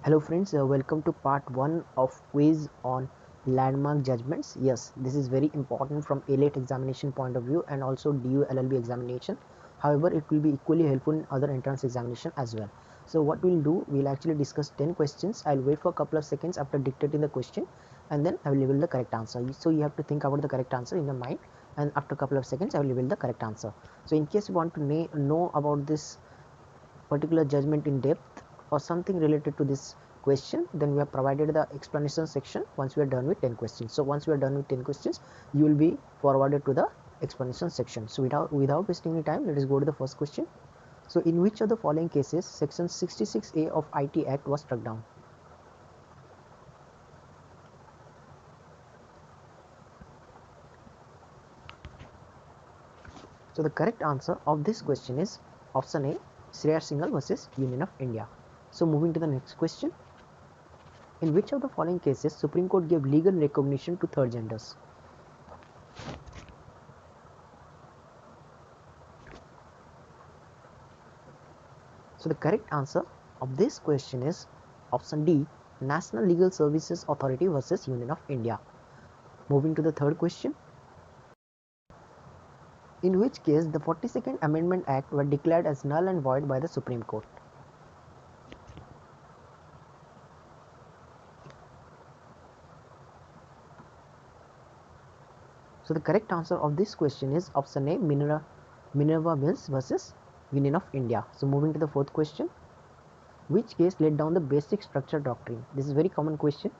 Hello friends, welcome to part 1 of quiz on landmark judgments. Yes, this is very important from ALET examination point of view and also DU LLB examination. However, it will be equally helpful in other entrance examination as well. So what we'll do, we'll actually discuss 10 questions. I'll wait for a couple of seconds after dictating the question and then I will reveal the correct answer. So you have to think about the correct answer in your mind, and after a couple of seconds I will reveal the correct answer. So in case you want to know about this particular judgment in depth or something related to this question, then we have provided the explanation section once we are done with 10 questions. So once we are done with 10 questions, you will be forwarded to the explanation section. So without wasting any time, let us go to the first question. So in which of the following cases section 66A of IT Act was struck down? So the correct answer of this question is option A, Shreyas Singhal versus Union of India. So moving to the next question. In which of the following cases Supreme Court gave legal recognition to third genders? So the correct answer of this question is option D, National Legal Services Authority versus Union of India. Moving to the third question. In which case the 42nd Amendment Act were declared as null and void by the Supreme Court? So the correct answer of this question is option A, Minerva Mills versus Union of India. So moving to the fourth question. Which case laid down the basic structure doctrine? This is a very common question.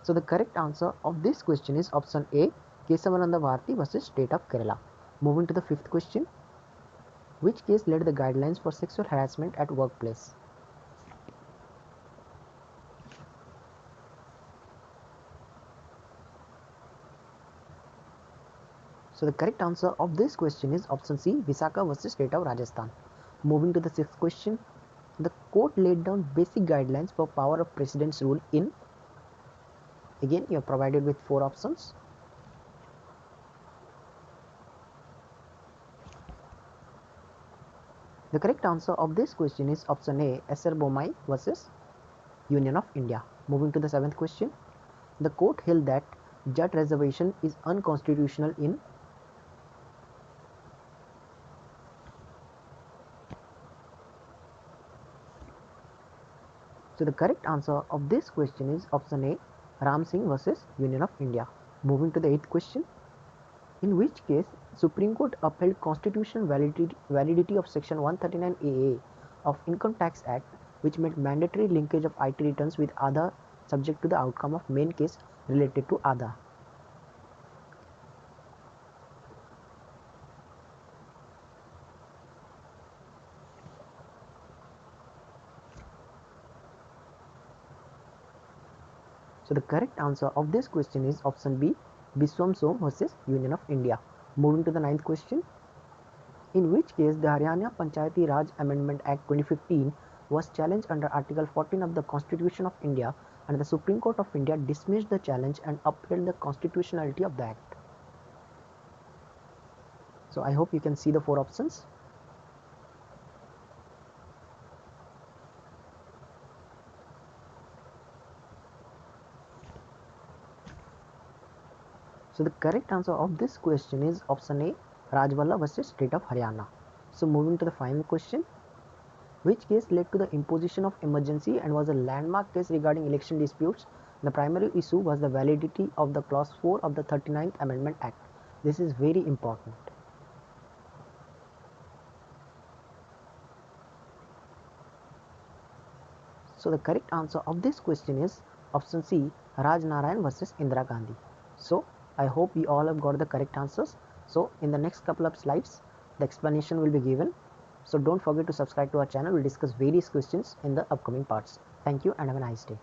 So the correct answer of this question is option A, Kesavananda Bharati versus State of Kerala. Moving to the fifth question. Which case led the guidelines for sexual harassment at workplace? So the correct answer of this question is option C, Visakha versus State of Rajasthan. Moving to the sixth question. The court laid down basic guidelines for power of precedence rule in. Again, you are provided with 4 options. The correct answer of this question is option A, S.R. Bommai versus Union of India. Moving to the seventh question. The court held that Jat reservation is unconstitutional in. So the correct answer of this question is option A, Ram Singh versus Union of India. Moving to the eighth question. In which case Supreme Court upheld constitutional validity of section 139AA of Income Tax Act, which made mandatory linkage of IT returns with Aadhaar subject to the outcome of main case related to Aadhaar. So the correct answer of this question is option B, Biswam Som versus Union of India. Moving to the ninth question. In which case the Haryana Panchayati Raj Amendment Act 2015 was challenged under Article 14 of the Constitution of India, and the Supreme Court of India dismissed the challenge and upheld the constitutionality of the act. So I hope you can see the 4 options. So the correct answer of this question is option A, Rajwalla versus State of Haryana. So moving to the final question. Which case led to the imposition of emergency and was a landmark case regarding election disputes? The primary issue was the validity of the clause 4 of the 39th Amendment Act. This is very important. So the correct answer of this question is option C, Raj Narayan versus Indira Gandhi. So I hope you all have got the correct answers. So in the next couple of slides, the explanation will be given. So don't forget to subscribe to our channel. We'll discuss various questions in the upcoming parts. Thank you and have a nice day.